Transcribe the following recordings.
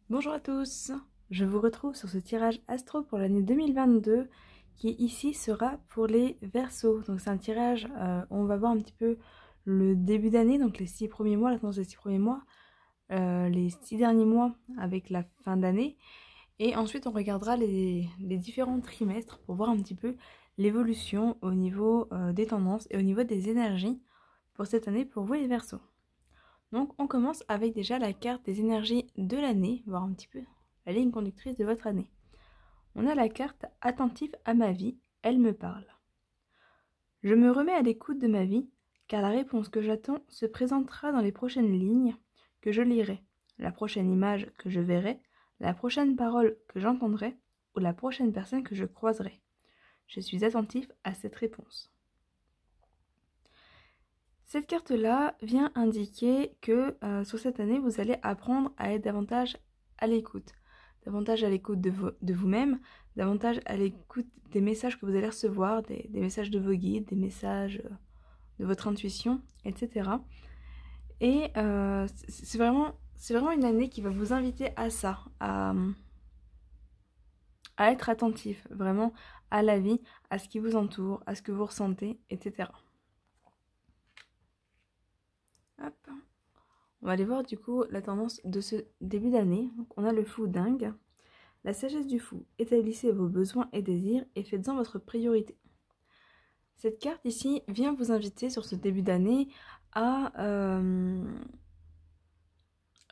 Bonjour à tous, je vous retrouve sur ce tirage astro pour l'année 2022 qui ici sera pour les Verseaux. Donc c'est un tirage où on va voir un petit peu le début d'année, donc les 6 premiers mois, la tendance des 6 premiers mois, les 6 derniers mois avec la fin d'année. Et ensuite on regardera les différents trimestres pour voir un petit peu l'évolution au niveau des tendances et au niveau des énergies pour cette année pour vous les Verseaux. Donc on commence avec déjà la carte des énergies de l'année, voir un petit peu la ligne conductrice de votre année. On a la carte attentive à ma vie, elle me parle. Je me remets à l'écoute de ma vie, car la réponse que j'attends se présentera dans les prochaines lignes que je lirai, la prochaine image que je verrai, la prochaine parole que j'entendrai, ou la prochaine personne que je croiserai. Je suis attentif à cette réponse. Cette carte-là vient indiquer que sur cette année, vous allez apprendre à être davantage à l'écoute. Davantage à l'écoute de vous-même, davantage à l'écoute des messages que vous allez recevoir, des messages de vos guides, des messages de votre intuition, etc. Et c'est vraiment une année qui va vous inviter à ça, à être attentif vraiment à la vie, à ce qui vous entoure, à ce que vous ressentez, etc. Hop. On va aller voir du coup la tendance de ce début d'année. On a le fou dingue. La sagesse du fou. Établissez vos besoins et désirs et faites-en votre priorité. Cette carte ici vient vous inviter sur ce début d'année à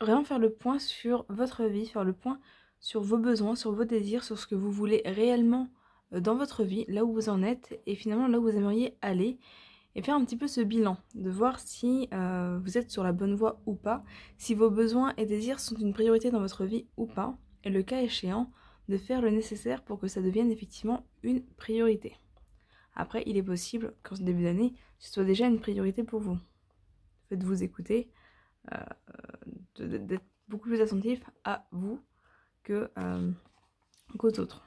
vraiment faire le point sur votre vie, faire le point sur vos besoins, sur vos désirs, sur ce que vous voulez réellement dans votre vie, là où vous en êtes et finalement là où vous aimeriez aller. Et faire un petit peu ce bilan, de voir si vous êtes sur la bonne voie ou pas, si vos besoins et désirs sont une priorité dans votre vie ou pas, et le cas échéant, de faire le nécessaire pour que ça devienne effectivement une priorité. Après, il est possible qu'en ce début d'année, ce soit déjà une priorité pour vous. Faites-vous écouter, d'être beaucoup plus attentif à vous qu'aux autres.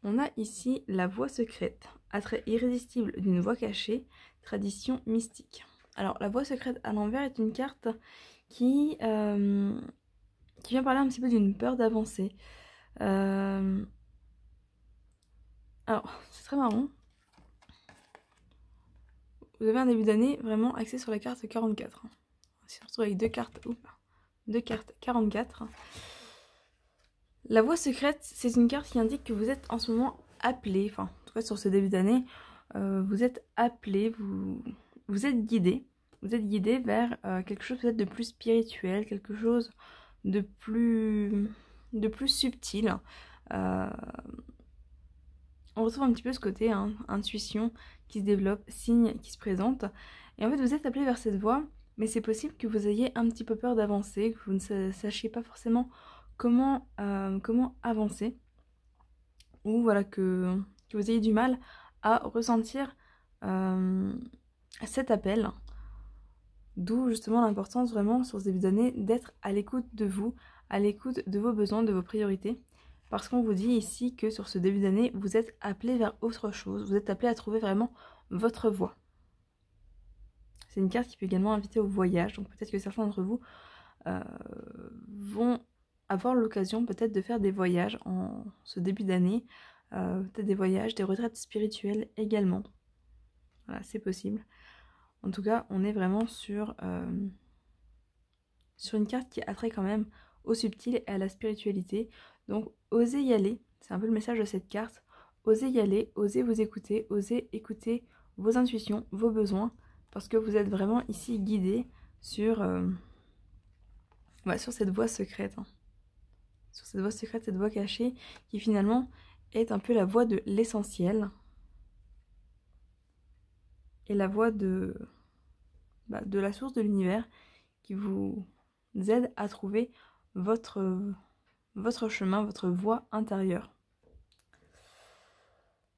On a ici la voie secrète, attrait irrésistible d'une voie cachée, tradition mystique. Alors la voie secrète à l'envers est une carte qui vient parler un petit peu d'une peur d'avancer. Alors c'est très marrant. Vous avez un début d'année vraiment axé sur la carte 44. On se retrouve avec deux cartes 44. La voie secrète, c'est une carte qui indique que vous êtes en ce moment appelé, enfin en tout cas sur ce début d'année, vous êtes appelé, vous êtes guidé. Vous êtes guidé vers quelque chose peut-être de plus spirituel, quelque chose de plus subtil. On retrouve un petit peu ce côté intuition qui se développe, signe qui se présente. Et en fait, vous êtes appelé vers cette voie, mais c'est possible que vous ayez un petit peu peur d'avancer, que vous ne sachiez pas forcément comment avancer, ou voilà, que vous ayez du mal à ressentir cet appel. D'où justement l'importance vraiment sur ce début d'année d'être à l'écoute de vous, à l'écoute de vos besoins, de vos priorités. Parce qu'on vous dit ici que sur ce début d'année, vous êtes appelé vers autre chose, vous êtes appelé à trouver vraiment votre voie. C'est une carte qui peut également inviter au voyage, donc peut-être que certains d'entre vous vont avoir l'occasion peut-être de faire des voyages en ce début d'année, peut-être des voyages, des retraites spirituelles également. Voilà, c'est possible. En tout cas, on est vraiment sur une carte qui attrait quand même au subtil et à la spiritualité. Donc, osez y aller. C'est un peu le message de cette carte. Osez y aller, osez vous écouter, osez écouter vos intuitions, vos besoins, parce que vous êtes vraiment ici guidé sur cette voie secrète. Sur cette voie secrète, cette voie cachée, qui finalement est un peu la voie de l'essentiel. Et la voie de la source de l'univers qui vous aide à trouver votre chemin, votre voie intérieure.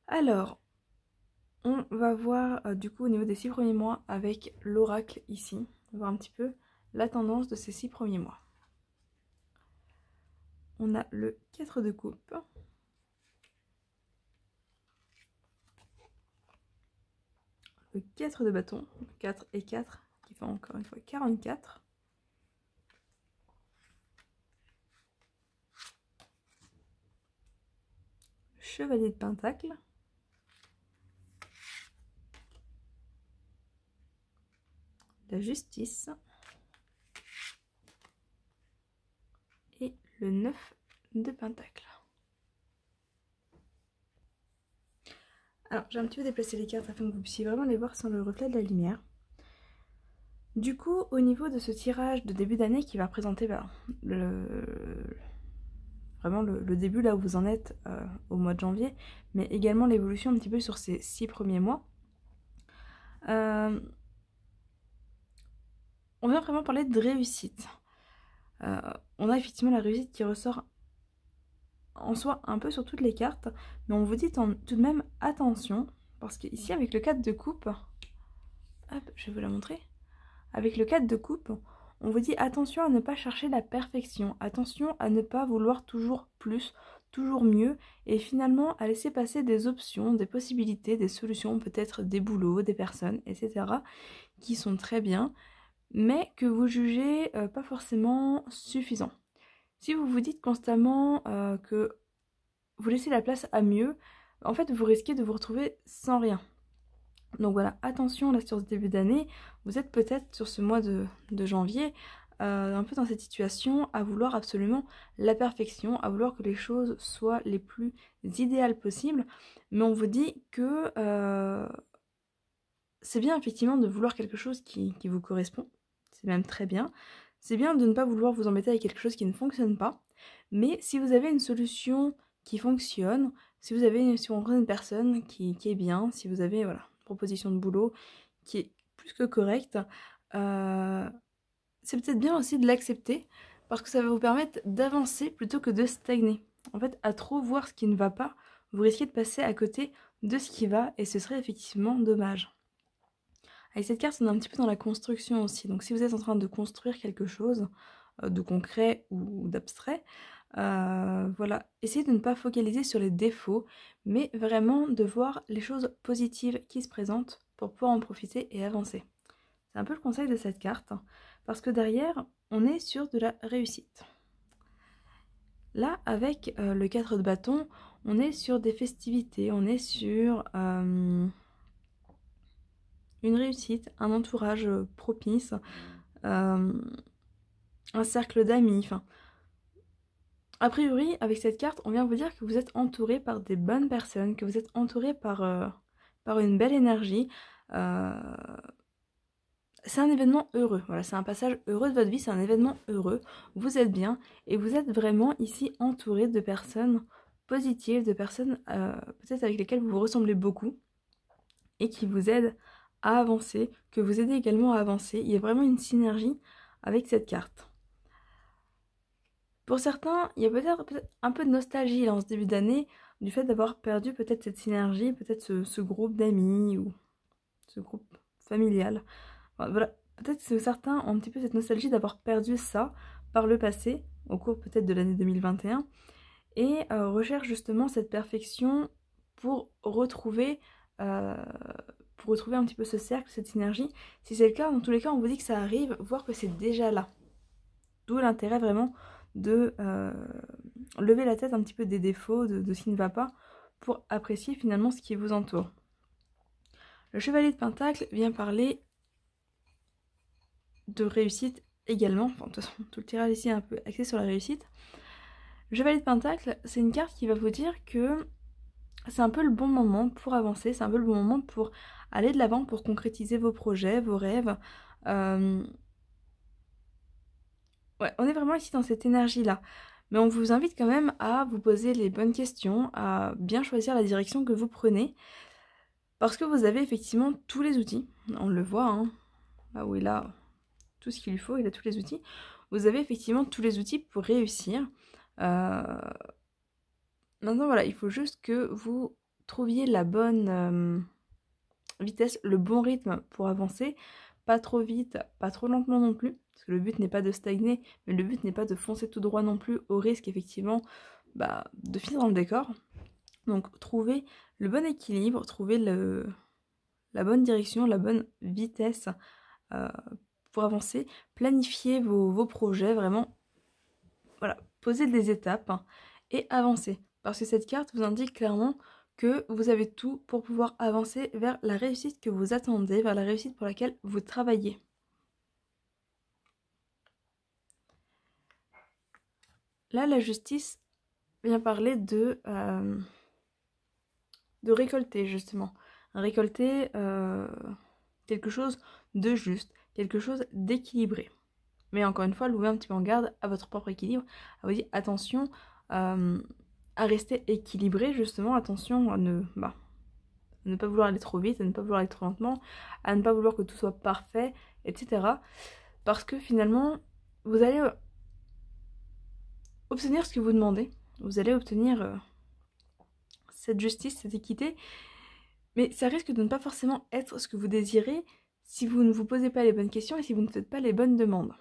Alors, on va voir du coup au niveau des 6 premiers mois avec l'oracle ici. On va voir un petit peu la tendance de ces 6 premiers mois. On a le 4 de coupe. Le 4 de bâton, 4 et 4, qui fait encore une fois 44. Chevalier de Pentacle, la Justice et le 9 de Pentacle. Alors, j'ai un petit peu déplacé les cartes afin que vous puissiez vraiment les voir sans le reflet de la lumière. Du coup, au niveau de ce tirage de début d'année qui va représenter vraiment le début là où vous en êtes au mois de janvier, mais également l'évolution un petit peu sur ces 6 premiers mois, on vient vraiment parler de réussite. On a effectivement la réussite qui ressort en soi un peu sur toutes les cartes, mais on vous dit tout de même attention, parce qu'ici avec le 4 de coupe, hop, je vais vous la montrer, avec le 4 de coupe, on vous dit attention à ne pas chercher la perfection, attention à ne pas vouloir toujours plus, toujours mieux, et finalement à laisser passer des options, des possibilités, des solutions, peut-être des boulots, des personnes, etc., qui sont très bien, mais que vous jugez pas forcément suffisants. Si vous vous dites constamment que vous laissez la place à mieux, en fait vous risquez de vous retrouver sans rien. Donc voilà, attention là sur ce début d'année, vous êtes peut-être sur ce mois de janvier un peu dans cette situation à vouloir absolument la perfection, à vouloir que les choses soient les plus idéales possibles, mais on vous dit que c'est bien effectivement de vouloir quelque chose qui vous correspond, c'est même très bien. C'est bien de ne pas vouloir vous embêter avec quelque chose qui ne fonctionne pas, mais si vous avez une solution qui fonctionne, si vous rencontrez une personne qui est bien, si vous avez voilà, une proposition de boulot qui est plus que correcte, c'est peut-être bien aussi de l'accepter parce que ça va vous permettre d'avancer plutôt que de stagner. En fait, à trop voir ce qui ne va pas, vous risquez de passer à côté de ce qui va et ce serait effectivement dommage. Avec cette carte, on est un petit peu dans la construction aussi. Donc si vous êtes en train de construire quelque chose de concret ou d'abstrait, voilà, essayez de ne pas focaliser sur les défauts, mais vraiment de voir les choses positives qui se présentent pour pouvoir en profiter et avancer. C'est un peu le conseil de cette carte, parce que derrière, on est sur de la réussite. Là, avec le 4 de bâton, on est sur des festivités, on est sur une réussite, un entourage propice, un cercle d'amis, enfin... A priori, avec cette carte, on vient vous dire que vous êtes entouré par des bonnes personnes, que vous êtes entouré par une belle énergie. C'est un événement heureux, voilà, c'est un passage heureux de votre vie, c'est un événement heureux. Vous êtes bien et vous êtes vraiment ici entouré de personnes positives, de personnes peut-être avec lesquelles vous vous ressemblez beaucoup et qui vous aident à avancer, que vous aidez également à avancer. Il y a vraiment une synergie avec cette carte. Pour certains, il y a peut-être un peu de nostalgie là, en ce début d'année, du fait d'avoir perdu peut-être cette synergie, peut-être ce groupe d'amis ou ce groupe familial. Voilà, peut-être que certains ont un petit peu cette nostalgie d'avoir perdu ça par le passé, au cours peut-être de l'année 2021, et recherchent justement cette perfection pour retrouver un petit peu ce cercle, cette synergie. Si c'est le cas, dans tous les cas, on vous dit que ça arrive, voire que c'est déjà là. D'où l'intérêt vraiment de lever la tête un petit peu des défauts, de ce qui ne va pas, pour apprécier finalement ce qui vous entoure. Le Chevalier de Pentacle vient parler de réussite également, enfin de toute façon tout le tirage ici est un peu axé sur la réussite. Le Chevalier de Pentacle, c'est une carte qui va vous dire que c'est un peu le bon moment pour avancer, c'est un peu le bon moment pour aller de l'avant, pour concrétiser vos projets, vos rêves. Ouais, on est vraiment ici dans cette énergie-là. Mais on vous invite quand même à vous poser les bonnes questions, à bien choisir la direction que vous prenez. Parce que vous avez effectivement tous les outils. On le voit, hein. Là où il a tout ce qu'il lui faut, il a tous les outils. Vous avez effectivement tous les outils pour réussir. Maintenant, voilà, il faut juste que vous trouviez la bonne vitesse, le bon rythme pour avancer. Pas trop vite, pas trop lentement non plus. Parce que le but n'est pas de stagner, mais le but n'est pas de foncer tout droit non plus, au risque effectivement de finir dans le décor. Donc trouvez le bon équilibre, trouvez la bonne direction, la bonne vitesse pour avancer. Planifiez vos projets, vraiment, voilà, posez des étapes et avancez. Parce que cette carte vous indique clairement que vous avez tout pour pouvoir avancer vers la réussite que vous attendez, vers la réussite pour laquelle vous travaillez. Là, la justice vient parler de récolter, justement. Récolter quelque chose de juste, quelque chose d'équilibré. Mais encore une fois, louez un petit peu en garde à votre propre équilibre, à vous dire attention à rester équilibré, justement, attention à ne pas vouloir aller trop vite, à ne pas vouloir aller trop lentement, à ne pas vouloir que tout soit parfait, etc. Parce que finalement, vous allez obtenir ce que vous demandez, vous allez obtenir cette justice, cette équité, mais ça risque de ne pas forcément être ce que vous désirez si vous ne vous posez pas les bonnes questions et si vous ne faites pas les bonnes demandes.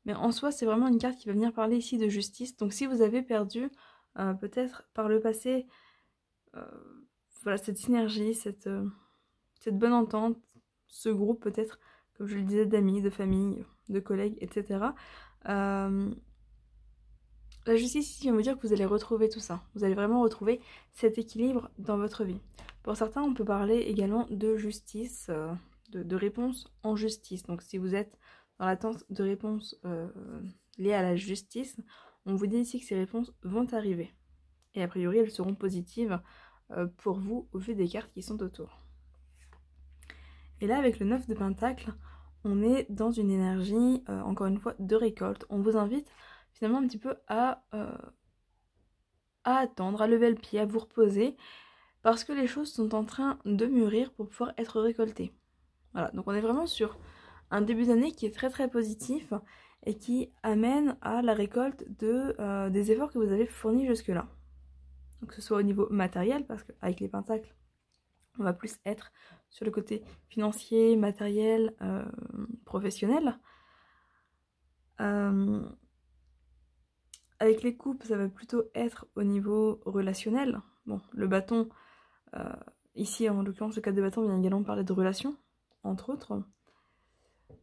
Mais en soi, c'est vraiment une carte qui va venir parler ici de justice. Donc si vous avez perdu, peut-être par le passé, voilà, cette synergie, cette bonne entente, ce groupe peut-être, comme je le disais, d'amis, de famille, de collègues, etc. La justice ici va vous dire que vous allez retrouver tout ça. Vous allez vraiment retrouver cet équilibre dans votre vie. Pour certains, on peut parler également de justice, de réponse en justice. Donc si vous êtes dans l'attente de réponses liées à la justice, on vous dit ici que ces réponses vont arriver. Et a priori, elles seront positives pour vous au vu des cartes qui sont autour. Et là, avec le 9 de Pentacle, on est dans une énergie, encore une fois, de récolte. On vous invite finalement un petit peu à attendre, à lever le pied, à vous reposer, parce que les choses sont en train de mûrir pour pouvoir être récoltées. Voilà, donc on est vraiment sur un début d'année qui est très très positif et qui amène à la récolte des efforts que vous avez fournis jusque-là. Donc que ce soit au niveau matériel, parce qu'avec les pentacles, on va plus être sur le côté financier, matériel, professionnel. Avec les coupes, ça va plutôt être au niveau relationnel. Bon, le bâton, ici en l'occurrence le 4 de bâton vient également parler de relations, entre autres.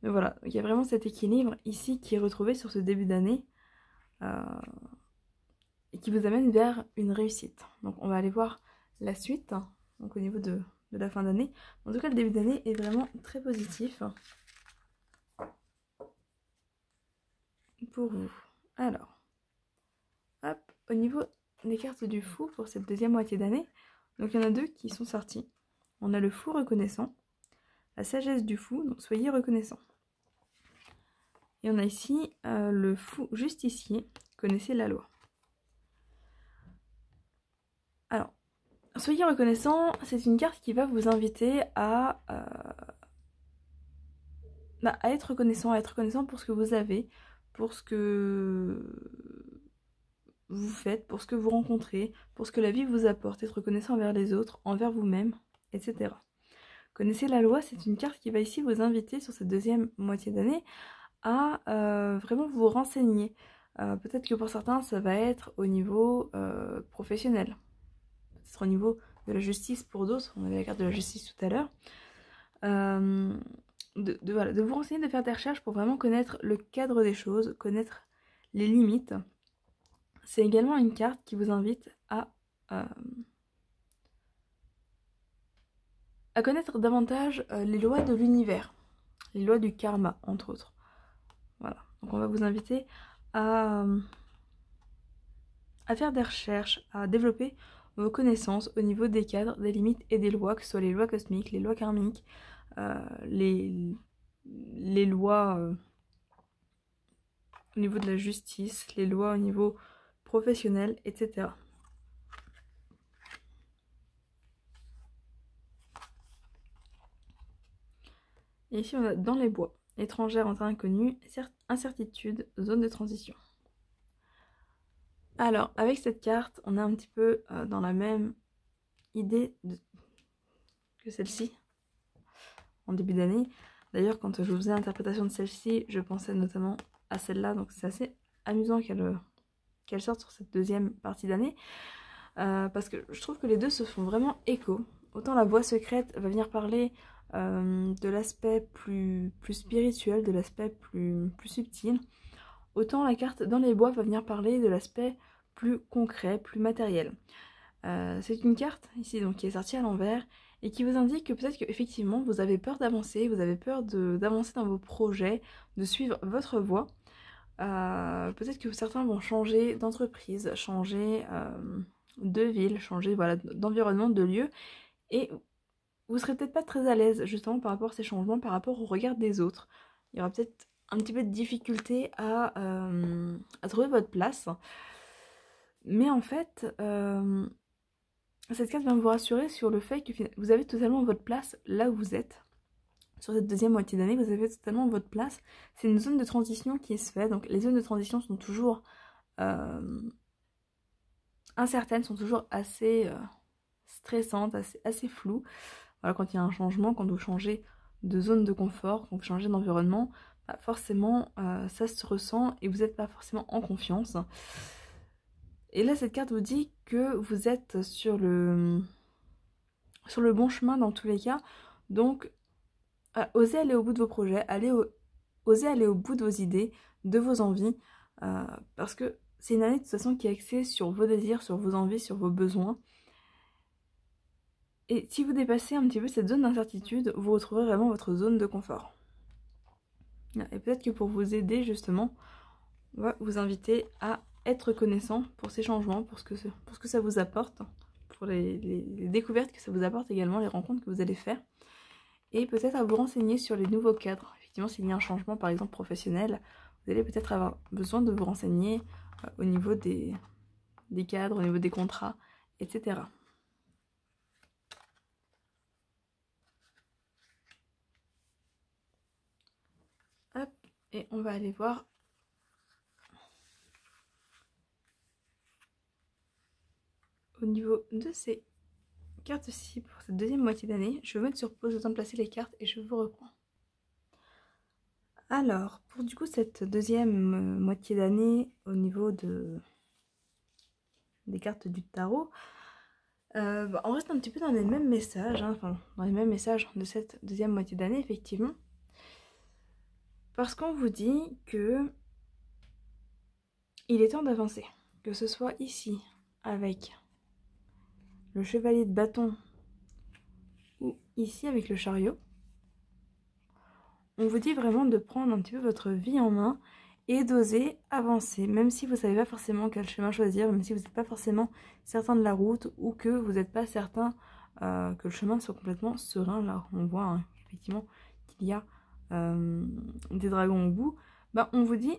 Mais voilà, il y a vraiment cet équilibre ici qui est retrouvé sur ce début d'année et qui vous amène vers une réussite. Donc on va aller voir la suite, donc au niveau de la fin d'année. En tout cas, le début d'année est vraiment très positif pour vous. Alors, hop, au niveau des cartes du fou pour cette deuxième moitié d'année, donc il y en a deux qui sont sortis. On a le fou reconnaissant, la sagesse du fou, donc soyez reconnaissant. Et on a ici le fou justicier, connaissez la loi. Alors, soyez reconnaissant, c'est une carte qui va vous inviter à être reconnaissant pour ce que vous avez, pour ce que vous faites, pour ce que vous rencontrez, pour ce que la vie vous apporte, être reconnaissant envers les autres, envers vous-même, etc. Connaissez la loi, c'est une carte qui va ici vous inviter sur cette deuxième moitié d'année à vraiment vous renseigner. Peut-être que pour certains, ça va être au niveau professionnel. Peut-être au niveau de la justice pour d'autres. On avait la carte de la justice tout à l'heure. De vous renseigner, de faire des recherches pour vraiment connaître le cadre des choses, connaître les limites. C'est également une carte qui vous invite à connaître davantage les lois de l'univers, les lois du karma, entre autres. Voilà, donc on va vous inviter à faire des recherches, à développer vos connaissances au niveau des cadres, des limites et des lois, que ce soit les lois cosmiques, les lois karmiques, les lois au niveau de la justice, les lois au niveau professionnel, etc. Et ici on a dans les bois, étrangère en terre inconnue, incertitude, zone de transition. Alors, avec cette carte, on est un petit peu dans la même idée que celle-ci, en début d'année. D'ailleurs, quand je vous faisais l'interprétation de celle-ci, je pensais notamment à celle-là, donc c'est assez amusant qu'elle sorte sur cette deuxième partie d'année, parce que je trouve que les deux se font vraiment écho. Autant la voie secrète va venir parler de l'aspect plus spirituel, de l'aspect plus subtil, autant la carte dans les bois va venir parler de l'aspect plus concret, plus matériel. C'est une carte ici donc qui est sortie à l'envers et qui vous indique que peut-être qu'effectivement vous avez peur d'avancer, vous avez peur d'avancer dans vos projets, de suivre votre voie. Peut-être que certains vont changer d'entreprise, changer de ville, changer voilà, d'environnement, de lieu, et vous serez peut-être pas très à l'aise justement par rapport à ces changements, par rapport au regard des autres. Il y aura peut-être un petit peu de difficulté à trouver votre place. Mais en fait, cette carte vient vous rassurer sur le fait que vous avez totalement votre place là où vous êtes. Sur cette deuxième moitié d'année, vous avez totalement votre place. C'est une zone de transition qui se fait. Donc les zones de transition sont toujours incertaines, sont toujours assez stressantes, assez floues. Voilà, quand il y a un changement, quand vous changez de zone de confort, quand vous changez d'environnement, bah forcément ça se ressent et vous n'êtes pas forcément en confiance. Et là, cette carte vous dit que vous êtes sur le bon chemin dans tous les cas. Donc, osez aller au bout de vos projets, osez aller au bout de vos idées, de vos envies, parce que c'est une année de toute façon qui est axée sur vos désirs, sur vos envies, sur vos besoins. Et si vous dépassez un petit peu cette zone d'incertitude, vous retrouverez vraiment votre zone de confort. Et peut-être que pour vous aider justement, on va vous inviter à être reconnaissant pour ces changements, pour ce que ça vous apporte, pour les découvertes que ça vous apporte également, les rencontres que vous allez faire. Et peut-être à vous renseigner sur les nouveaux cadres. Effectivement, s'il y a un changement par exemple professionnel, vous allez peut-être avoir besoin de vous renseigner au niveau des cadres, au niveau des contrats, etc. Hop, et on va aller voir au niveau de ces cartes-ci pour cette deuxième moitié d'année. Je vais vous mettre sur pause, le temps de placer les cartes et je vous reprends. Alors, pour du coup cette deuxième moitié d'année au niveau des cartes du tarot, on reste un petit peu dans les mêmes messages, hein, enfin dans les mêmes messages de cette deuxième moitié d'année effectivement. Parce qu'on vous dit que il est temps d'avancer, que ce soit ici avec le chevalier de bâton ou ici avec le chariot. On vous dit vraiment de prendre un petit peu votre vie en main et d'oser avancer, même si vous ne savez pas forcément quel chemin choisir, même si vous n'êtes pas forcément certain de la route ou que vous n'êtes pas certain que le chemin soit complètement serein. Là, on voit hein, effectivement qu'il y a des dragons au bout. Bah, on vous dit,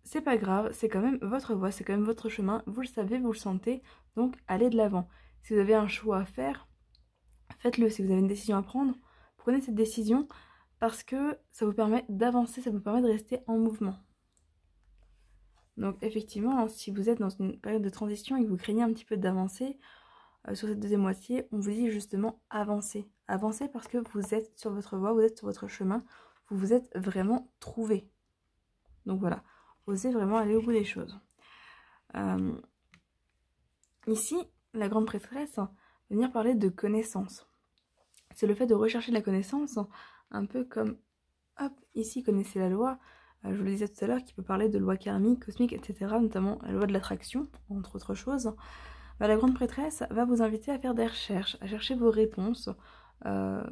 c'est pas grave, c'est quand même votre voie, c'est quand même votre chemin, vous le savez, vous le sentez, donc allez de l'avant. Si vous avez un choix à faire, faites-le. Si vous avez une décision à prendre, prenez cette décision parce que ça vous permet d'avancer, ça vous permet de rester en mouvement. Donc effectivement, si vous êtes dans une période de transition et que vous craignez un petit peu d'avancer sur cette deuxième moitié, on vous dit justement avancez. Avancez parce que vous êtes sur votre voie, vous êtes sur votre chemin, vous vous êtes vraiment trouvé. Donc voilà, osez vraiment aller au bout des choses. Ici, la grande prêtresse va venir parler de connaissance. C'est le fait de rechercher la connaissance, un peu comme, hop, ici, connaissez la loi, je vous le disais tout à l'heure, qui peut parler de loi karmique, cosmique, etc., notamment la loi de l'attraction, entre autres choses. La grande prêtresse va vous inviter à faire des recherches, à chercher vos réponses dans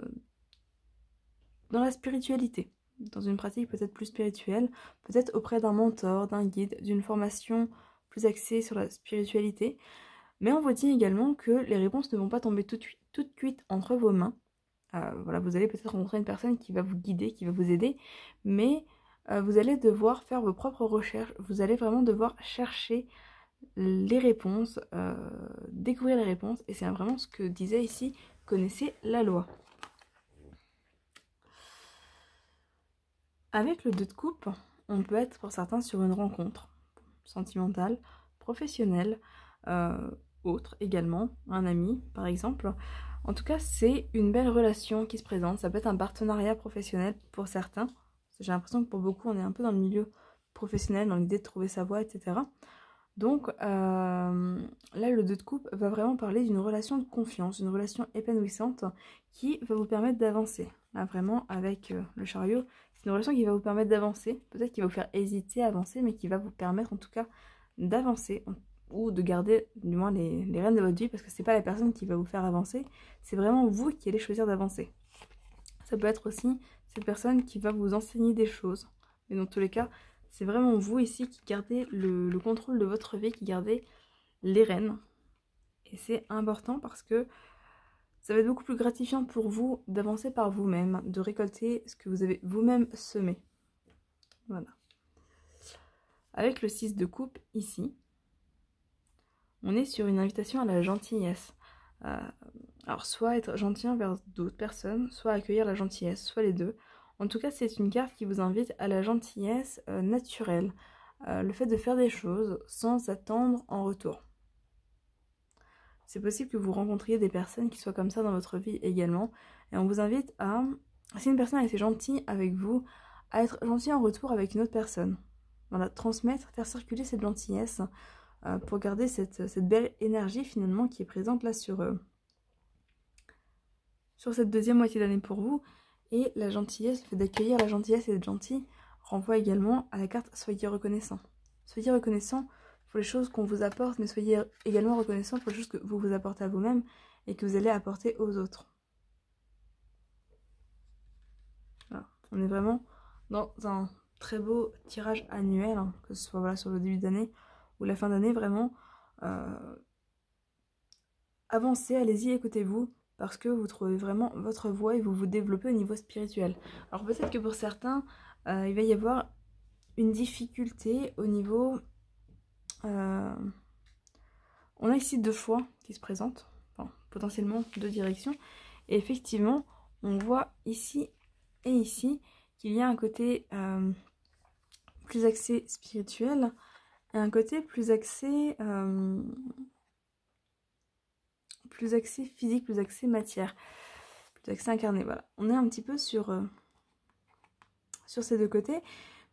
la spiritualité, dans une pratique peut-être plus spirituelle, peut-être auprès d'un mentor, d'un guide, d'une formation plus axée sur la spiritualité. Mais on vous dit également que les réponses ne vont pas tomber toutes cuites entre vos mains. Voilà, vous allez peut-être rencontrer une personne qui va vous guider, qui va vous aider, mais vous allez devoir faire vos propres recherches, vous allez vraiment devoir chercher les réponses, découvrir les réponses, et c'est vraiment ce que disait ici, connaissez la loi. Avec le 2 de coupe, on peut être pour certains sur une rencontre sentimentale, professionnelle, autre également, un ami par exemple. En tout cas, c'est une belle relation qui se présente. Ça peut être un partenariat professionnel pour certains. J'ai l'impression que pour beaucoup, on est un peu dans le milieu professionnel, dans l'idée de trouver sa voie, etc. Donc là, le 2 de coupe va vraiment parler d'une relation de confiance, une relation épanouissante qui va vous permettre d'avancer. Là, vraiment, avec le chariot, c'est une relation qui va vous permettre d'avancer. Peut-être qu'il va vous faire hésiter à avancer, mais qui va vous permettre en tout cas d'avancer. ou de garder du moins les rênes de votre vie, parce que c'est pas la personne qui va vous faire avancer, c'est vraiment vous qui allez choisir d'avancer. Ça peut être aussi cette personne qui va vous enseigner des choses. Mais dans tous les cas, c'est vraiment vous ici qui gardez le contrôle de votre vie, qui gardez les rênes. Et c'est important parce que ça va être beaucoup plus gratifiant pour vous d'avancer par vous-même, de récolter ce que vous avez vous-même semé. Voilà. Avec le 6 de coupe ici, on est sur une invitation à la gentillesse. Alors soit être gentil envers d'autres personnes, soit accueillir la gentillesse, soit les deux. En tout cas, c'est une carte qui vous invite à la gentillesse naturelle. Le fait de faire des choses sans attendre en retour. C'est possible que vous rencontriez des personnes qui soient comme ça dans votre vie également. Et on vous invite à, si une personne a été gentille avec vous, à être gentil en retour avec une autre personne. Voilà, transmettre, faire circuler cette gentillesse pour garder cette belle énergie finalement qui est présente là sur cette deuxième moitié d'année pour vous. Et la gentillesse, le fait d'accueillir la gentillesse et d'être gentil, renvoie également à la carte soyez reconnaissant. Soyez reconnaissant pour les choses qu'on vous apporte, mais soyez également reconnaissant pour les choses que vous vous apportez à vous-même et que vous allez apporter aux autres. Voilà. On est vraiment dans un très beau tirage annuel, hein, que ce soit voilà, sur le début d'année ou la fin d'année, vraiment. Avancez, allez-y, écoutez-vous, parce que vous trouvez vraiment votre voie et vous vous développez au niveau spirituel. Alors peut-être que pour certains, il va y avoir une difficulté au niveau... on a ici deux choix qui se présentent, enfin, potentiellement deux directions. Et effectivement, on voit ici et ici qu'il y a un côté plus axé spirituel et un côté plus axé physique, plus axé matière, plus axé incarné. Voilà, on est un petit peu sur ces deux côtés.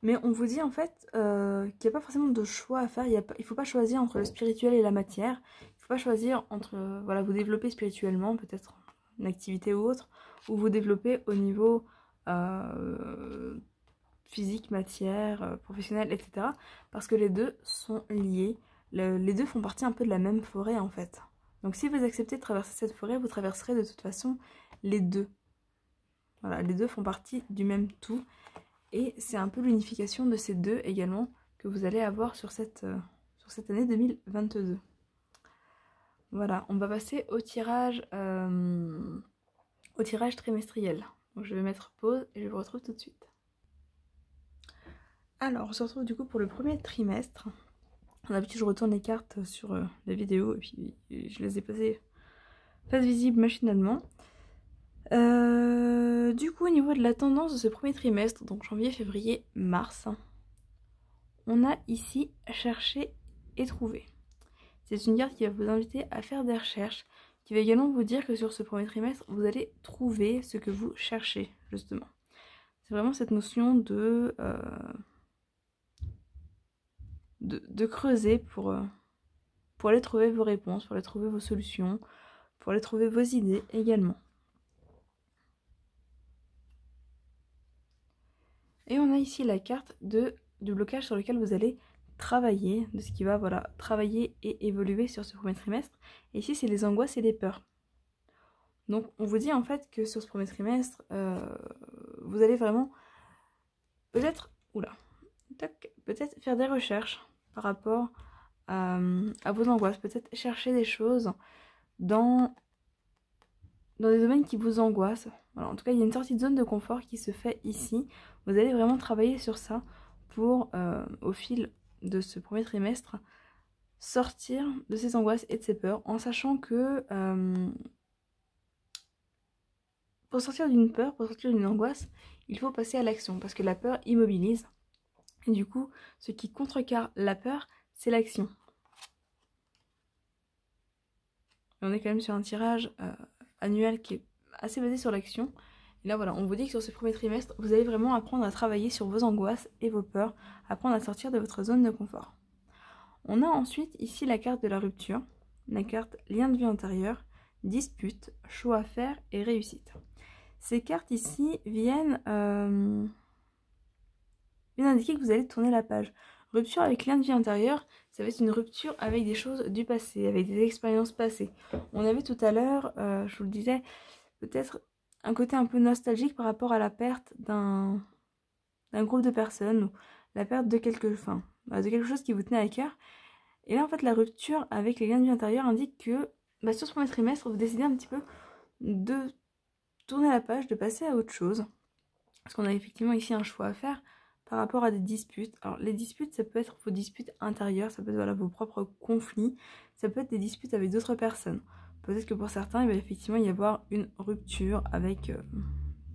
Mais on vous dit en fait qu'il n'y a pas forcément de choix à faire, il ne faut pas choisir entre le spirituel et la matière, il ne faut pas choisir entre, voilà, vous développer spirituellement, peut-être une activité ou autre, ou vous développer au niveau physique, matière, professionnel, etc. Parce que les deux sont liés, les deux font partie un peu de la même forêt en fait. Donc si vous acceptez de traverser cette forêt, vous traverserez de toute façon les deux. Voilà, les deux font partie du même tout. Et c'est un peu l'unification de ces deux également que vous allez avoir sur cette année 2022. Voilà, on va passer au tirage trimestriel. Donc je vais mettre pause et je vous retrouve tout de suite. Alors, on se retrouve du coup pour le premier trimestre. D'habitude, je retourne les cartes sur la vidéo et puis je les ai passées face visible machinalement. Du coup, au niveau de la tendance de ce premier trimestre, donc janvier, février, mars, on a ici chercher et trouver. C'est une carte qui va vous inviter à faire des recherches, qui va également vous dire que sur ce premier trimestre, vous allez trouver ce que vous cherchez, justement. C'est vraiment cette notion de creuser pour aller trouver vos réponses, pour aller trouver vos solutions, pour aller trouver vos idées également. Et on a ici la carte du blocage sur lequel vous allez travailler, de ce qui va travailler et évoluer sur ce premier trimestre. Et ici, c'est les angoisses et les peurs. Donc, on vous dit en fait que sur ce premier trimestre, vous allez vraiment peut-être faire des recherches par rapport à vos angoisses, peut-être chercher des choses dans des domaines qui vous angoissent. Voilà, en tout cas, il y a une sortie de zone de confort qui se fait ici. Vous allez vraiment travailler sur ça pour, au fil de ce premier trimestre, sortir de ces angoisses et de ces peurs, en sachant que pour sortir d'une peur, pour sortir d'une angoisse, il faut passer à l'action, parce que la peur immobilise. Et du coup, ce qui contrecarre la peur, c'est l'action. On est quand même sur un tirage annuel qui est assez basé sur l'action. Et là voilà, on vous dit que sur ce premier trimestre, vous allez vraiment apprendre à travailler sur vos angoisses et vos peurs, apprendre à sortir de votre zone de confort. On a ensuite ici la carte de la rupture, la carte lien de vie antérieur, dispute, choix à faire et réussite. Ces cartes ici viennent indiquer que vous allez tourner la page. Rupture avec lien de vie intérieur, ça va être une rupture avec des choses du passé, avec des expériences passées. On avait tout à l'heure, je vous le disais, peut-être un côté un peu nostalgique par rapport à la perte d'un groupe de personnes, ou la perte de quelque chose qui vous tenait à cœur. Et là, en fait, la rupture avec les liens de vie intérieur indique que sur ce premier trimestre, vous décidez un petit peu de tourner la page, de passer à autre chose. Parce qu'on a effectivement ici un choix à faire par rapport à des disputes. Alors, les disputes, ça peut être vos disputes intérieures, ça peut être vos propres conflits, ça peut être des disputes avec d'autres personnes. Peut-être que pour certains, il va effectivement y avoir une rupture avec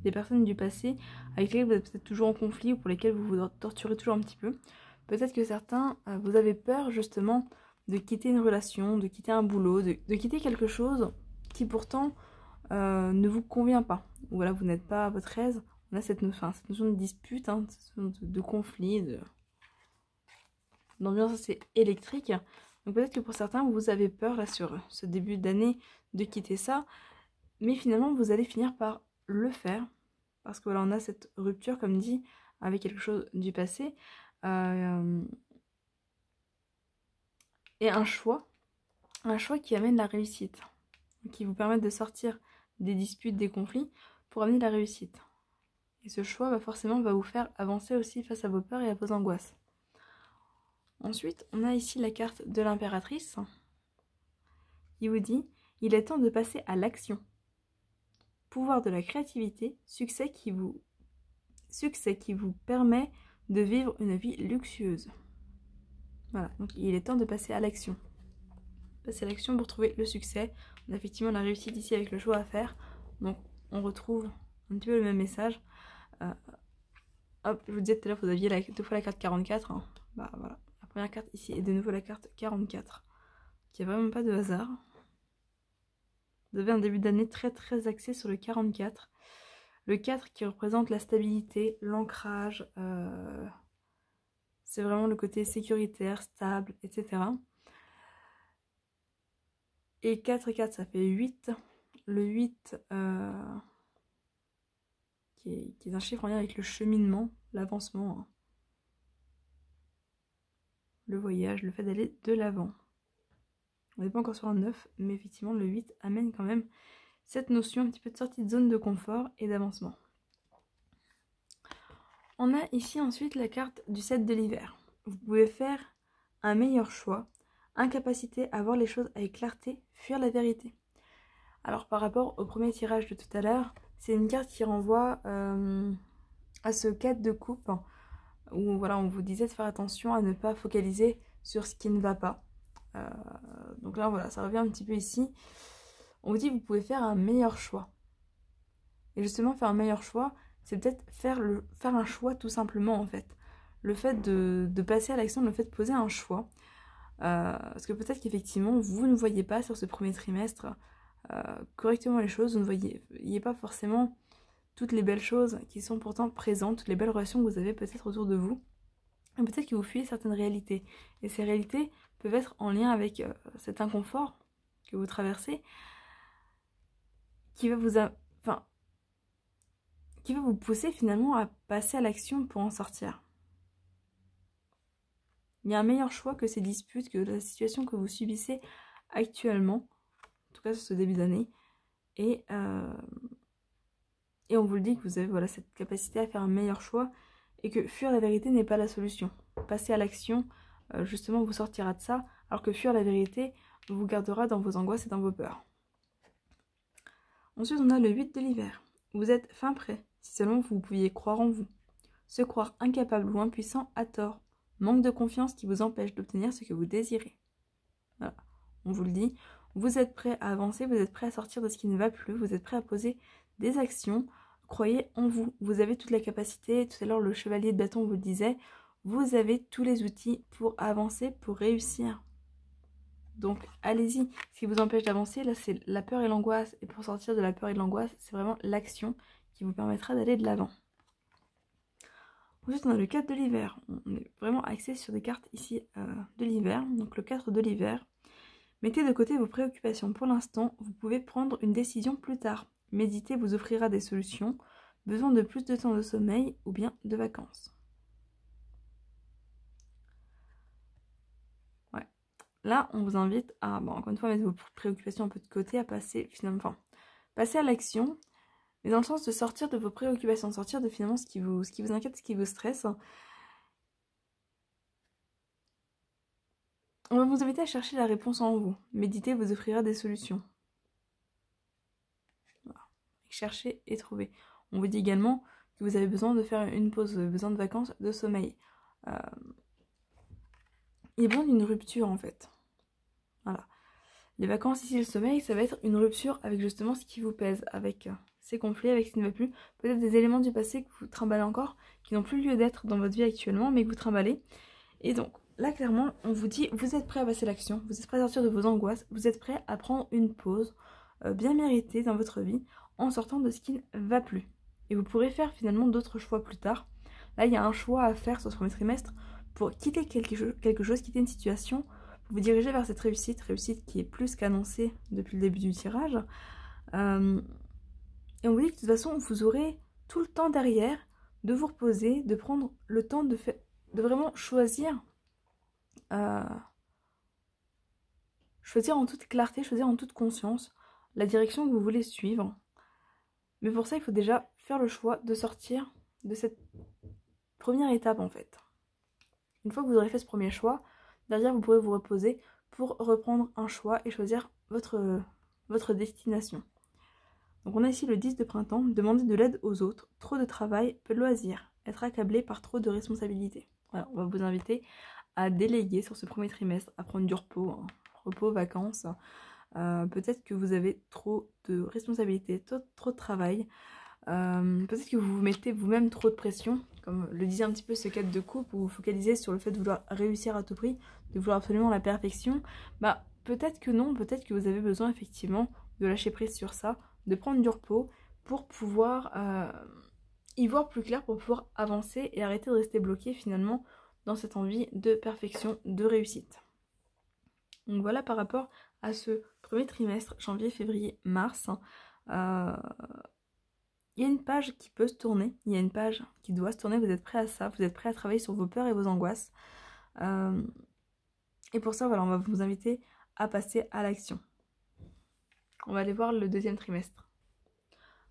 des personnes du passé avec lesquelles vous êtes peut-être toujours en conflit ou pour lesquelles vous vous torturez toujours un petit peu. Peut-être que certains, vous avez peur justement de quitter une relation, de quitter un boulot, de quitter quelque chose qui pourtant ne vous convient pas. Ou voilà, vous n'êtes pas à votre aise. On a cette notion de dispute, cette notion de conflit, d'ambiance assez électrique. Donc peut-être que pour certains, vous avez peur là sur ce début d'année de quitter ça. Mais finalement, vous allez finir par le faire. Parce que voilà, on a cette rupture, comme dit, avec quelque chose du passé. Et un choix qui amène la réussite. Qui vous permet de sortir des disputes, des conflits, pour amener la réussite. Et ce choix va vous faire avancer aussi face à vos peurs et à vos angoisses. Ensuite, on a ici la carte de l'impératrice. Il vous dit, il est temps de passer à l'action. Pouvoir de la créativité, succès qui vous permet de vivre une vie luxueuse. Voilà, donc il est temps de passer à l'action. Passer à l'action pour trouver le succès. On a effectivement la réussite ici avec le choix à faire. Donc on retrouve un petit peu le même message. Hop, je vous disais tout à l'heure, vous aviez deux fois la carte 44. Hein. Voilà, la première carte ici est de nouveau la carte 44. Il n'y a vraiment pas de hasard. Vous avez un début d'année très très axé sur le 44. Le 4 qui représente la stabilité, l'ancrage. C'est vraiment le côté sécuritaire, stable, etc. Et 4 et 4, ça fait 8. Le 8... qui est un chiffre en lien avec le cheminement, l'avancement, hein. Le voyage, le fait d'aller de l'avant. On n'est pas encore sur un 9, mais effectivement le 8 amène quand même cette notion un petit peu de sortie de zone de confort et d'avancement. On a ici ensuite la carte du 7 de l'hiver. Vous pouvez faire un meilleur choix, incapacité à voir les choses avec clarté, fuir la vérité. Alors par rapport au premier tirage de tout à l'heure, c'est une carte qui renvoie à ce 4 de coupe où voilà, on vous disait de faire attention à ne pas focaliser sur ce qui ne va pas. Donc là voilà, ça revient un petit peu ici. On vous dit que vous pouvez faire un meilleur choix. Et justement, faire un meilleur choix, c'est peut-être faire un choix tout simplement en fait. Le fait de passer à l'action, le fait de poser un choix. Parce que peut-être qu'effectivement, vous ne voyez pas sur ce premier trimestre correctement les choses, vous ne voyez pas forcément toutes les belles choses qui sont pourtant présentes, toutes les belles relations que vous avez peut-être autour de vous. Et peut-être que vous fuyez certaines réalités. Et ces réalités peuvent être en lien avec cet inconfort que vous traversez qui va vous pousser finalement à passer à l'action pour en sortir. Il y a un meilleur choix que ces disputes, que la situation que vous subissez actuellement, en tout cas sur ce début d'année. Et on vous le dit que vous avez cette capacité à faire un meilleur choix et que fuir la vérité n'est pas la solution. Passer à l'action, justement, vous sortira de ça, alors que fuir la vérité vous gardera dans vos angoisses et dans vos peurs. Ensuite, on a le 8 de l'hiver. Vous êtes fin prêt, si seulement vous pouviez croire en vous. Se croire incapable ou impuissant à tort. Manque de confiance qui vous empêche d'obtenir ce que vous désirez. Voilà, on vous le dit. Vous êtes prêt à avancer, vous êtes prêt à sortir de ce qui ne va plus, vous êtes prêt à poser des actions. Croyez en vous, vous avez toute la capacité. Tout à l'heure, le chevalier de bâton vous le disait, vous avez tous les outils pour avancer, pour réussir. Donc, allez-y. Ce qui vous empêche d'avancer, là, c'est la peur et l'angoisse. Et pour sortir de la peur et de l'angoisse, c'est vraiment l'action qui vous permettra d'aller de l'avant. Ensuite, on a le 4 de l'hiver. On est vraiment axé sur des cartes ici de l'hiver. Donc, le 4 de l'hiver. Mettez de côté vos préoccupations pour l'instant. Vous pouvez prendre une décision plus tard. Méditer vous offrira des solutions. Besoin de plus de temps de sommeil ou bien de vacances. là, on vous invite à, bon, encore une fois, mettre vos préoccupations un peu de côté, à passer finalement, enfin, passer à l'action, mais dans le sens de sortir de vos préoccupations, sortir de finalement ce qui vous inquiète, ce qui vous stresse. On va vous inviter à chercher la réponse en vous. Méditer vous offrira des solutions. Voilà. Cherchez et trouvez. On vous dit également que vous avez besoin de faire une pause, vous avez besoin de vacances, de sommeil. Il y a besoin d'une rupture en fait. Voilà. Les vacances ici, le sommeil, ça va être une rupture avec justement ce qui vous pèse, avec ces conflits, avec ce qui ne va plus. Peut-être des éléments du passé que vous trimballez encore, qui n'ont plus lieu d'être dans votre vie actuellement, mais que vous trimballez. Et donc, là, clairement, on vous dit, vous êtes prêt à passer l'action, vous êtes prêt à sortir de vos angoisses, vous êtes prêt à prendre une pause bien méritée dans votre vie, en sortant de ce qui ne va plus. Et vous pourrez faire finalement d'autres choix plus tard. Là, il y a un choix à faire sur ce premier trimestre pour quitter quelque chose, quitter une situation, pour vous diriger vers cette réussite qui est plus qu'annoncée depuis le début du tirage. Et on vous dit que de toute façon, vous aurez tout le temps derrière de vous reposer, de prendre le temps de vraiment choisir en toute clarté, choisir en toute conscience la direction que vous voulez suivre. Mais pour ça, il faut déjà faire le choix de sortir de cette première étape en fait. Une fois que vous aurez fait ce premier choix, derrière vous pourrez vous reposer pour reprendre un choix et choisir votre destination. Donc on a ici le 10 de printemps, demander de l'aide aux autres, trop de travail, peu de loisirs, être accablé par trop de responsabilités. Voilà, on va vous inviter à déléguer sur ce premier trimestre, à prendre du repos, repos, vacances. Peut-être que vous avez trop de responsabilités, trop de travail. Peut-être que vous vous mettez vous-même trop de pression, comme le disait un petit peu ce cadre de couple, où vous focalisez sur le fait de vouloir réussir à tout prix, de vouloir absolument la perfection. Bah peut-être que non, peut-être que vous avez besoin effectivement de lâcher prise sur ça, de prendre du repos pour pouvoir y voir plus clair, pour pouvoir avancer et arrêter de rester bloqué finalement dans cette envie de perfection, de réussite. Donc voilà par rapport à ce premier trimestre, janvier, février, mars. Il y a une page qui peut se tourner, il y a une page qui doit se tourner, vous êtes prêts à ça, vous êtes prêts à travailler sur vos peurs et vos angoisses. Et pour ça, voilà, on va vous inviter à passer à l'action. On va aller voir le deuxième trimestre.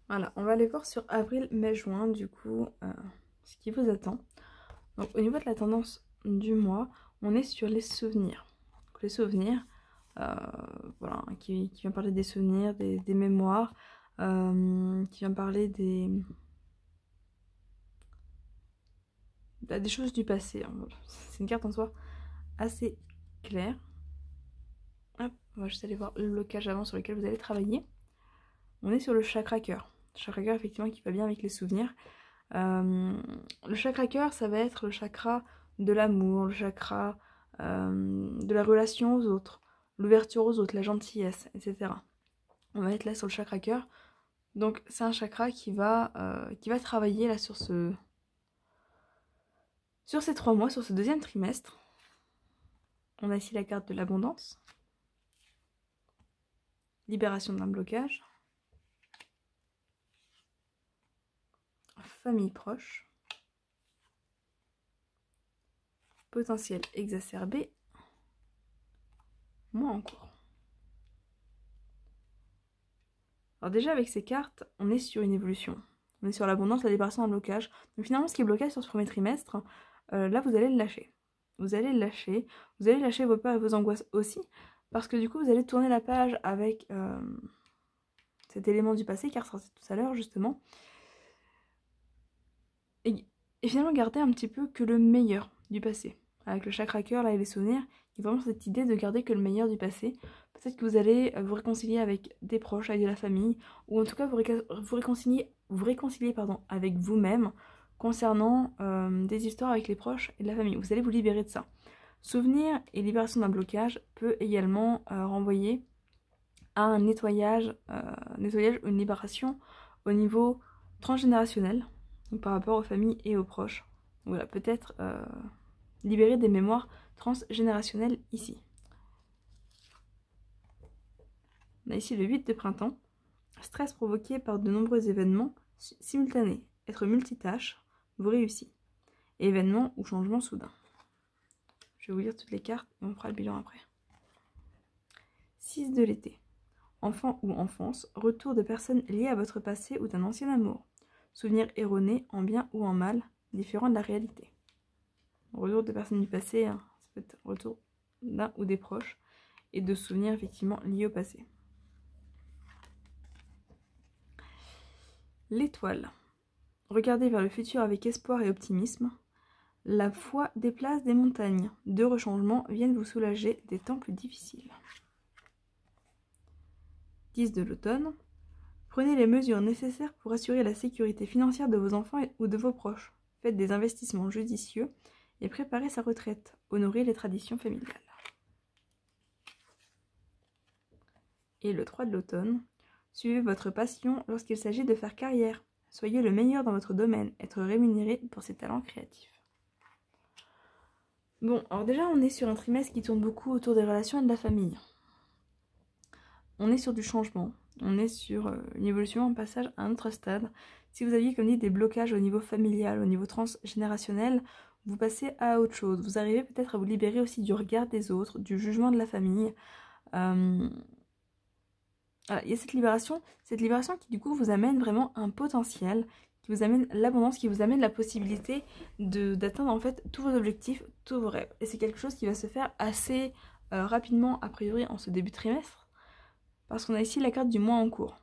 Voilà, on va aller voir sur avril, mai, juin, du coup, ce qui vous attend. Donc au niveau de la tendance du mois, on est sur les souvenirs. Donc, les souvenirs, voilà, qui vient parler des souvenirs, des mémoires, qui vient parler des choses du passé. C'est une carte en soi assez claire. Hop, on va juste aller voir le blocage avant sur lequel vous allez travailler. On est sur le chakra cœur. Le chakra cœur, effectivement, qui va bien avec les souvenirs. Le chakra cœur, ça va être le chakra de l'amour, le chakra de la relation aux autres, l'ouverture aux autres, la gentillesse, etc. On va être là sur le chakra cœur. Donc c'est un chakra qui va travailler là sur ces 3 mois, sur ce deuxième trimestre. On a ici la carte de l'abondance, libération d'un blocage, famille proche, potentiel exacerbé, mois en cours. Alors déjà avec ces cartes, on est sur une évolution. On est sur l'abondance, la libération d'un blocage. Donc finalement ce qui est bloqué sur ce premier trimestre, là vous allez le lâcher. Vous allez le lâcher. Vous allez lâcher vos peurs et vos angoisses aussi. Parce que du coup vous allez tourner la page avec cet élément du passé qui est ressorti tout à l'heure justement. Et finalement garder un petit peu que le meilleur du passé. Avec le chakra cœur là et les souvenirs, il y a vraiment cette idée de garder que le meilleur du passé. Peut-être que vous allez vous réconcilier avec des proches, avec de la famille, ou en tout cas vous réconcilier avec vous-même concernant des histoires avec les proches et de la famille. Vous allez vous libérer de ça. Souvenir et libération d'un blocage peut également renvoyer à un nettoyage, une libération au niveau transgénérationnel, donc par rapport aux familles et aux proches. Donc voilà, peut-être libérer des mémoires transgénérationnelles ici. On a ici le 8 de printemps. Stress provoqué par de nombreux événements simultanés. Être multitâche vous réussit. Événements ou changements soudains. Je vais vous lire toutes les cartes et on fera le bilan après. 6 de l'été. Enfant ou enfance, retour de personnes liées à votre passé ou d'un ancien amour. Souvenirs erronés, en bien ou en mal, différents de la réalité. Retour de personnes du passé, hein, ça peut être retour d'un ou des proches, et de souvenirs effectivement liés au passé. L'étoile. Regardez vers le futur avec espoir et optimisme. La foi déplace des montagnes. 2 rechangements viennent vous soulager des temps plus difficiles. 10 de l'automne. Prenez les mesures nécessaires pour assurer la sécurité financière de vos enfants ou de vos proches. Faites des investissements judicieux et préparez sa retraite. Honorez les traditions familiales. Et le 3 de l'automne. Suivez votre passion lorsqu'il s'agit de faire carrière. Soyez le meilleur dans votre domaine, être rémunéré pour ses talents créatifs. Bon, alors déjà on est sur un trimestre qui tourne beaucoup autour des relations et de la famille. On est sur du changement, on est sur une évolution, un passage à un autre stade. Si vous aviez comme dit des blocages au niveau familial, au niveau transgénérationnel, vous passez à autre chose. Vous arrivez peut-être à vous libérer aussi du regard des autres, du jugement de la famille. Voilà, il y a cette libération qui du coup vous amène vraiment un potentiel, qui vous amène l'abondance, qui vous amène la possibilité d'atteindre en fait tous vos objectifs, tous vos rêves. Et c'est quelque chose qui va se faire assez rapidement a priori en ce début de trimestre, parce qu'on a ici la carte du mois en cours.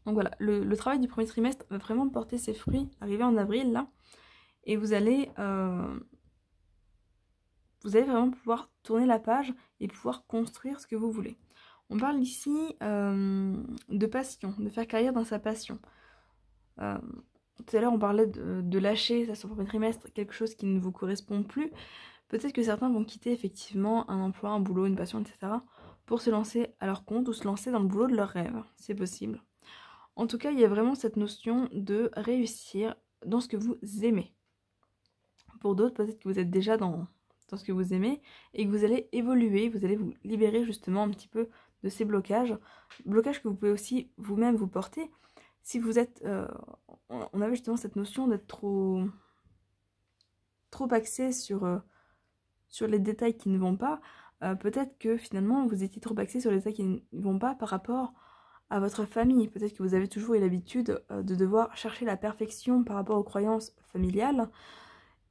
Donc voilà, le travail du premier trimestre va vraiment porter ses fruits, arriver en avril là, et vous allez vraiment pouvoir tourner la page et pouvoir construire ce que vous voulez. On parle ici de passion, de faire carrière dans sa passion. Tout à l'heure, on parlait de lâcher, ça sur le premier trimestre, quelque chose qui ne vous correspond plus. Peut-être que certains vont quitter effectivement un emploi, un boulot, une passion, etc. pour se lancer à leur compte ou se lancer dans le boulot de leurs rêves. C'est possible. En tout cas, il y a vraiment cette notion de réussir dans ce que vous aimez. Pour d'autres, peut-être que vous êtes déjà dans ce que vous aimez et que vous allez évoluer, vous allez vous libérer justement un petit peu de ces blocages que vous pouvez aussi vous-même vous porter. Si vous êtes... on avait justement cette notion d'être trop axé sur les détails qui ne vont pas. Peut-être que finalement vous étiez trop axé sur les détails qui ne vont pas par rapport à votre famille. Peut-être que vous avez toujours eu l'habitude de devoir chercher la perfection par rapport aux croyances familiales.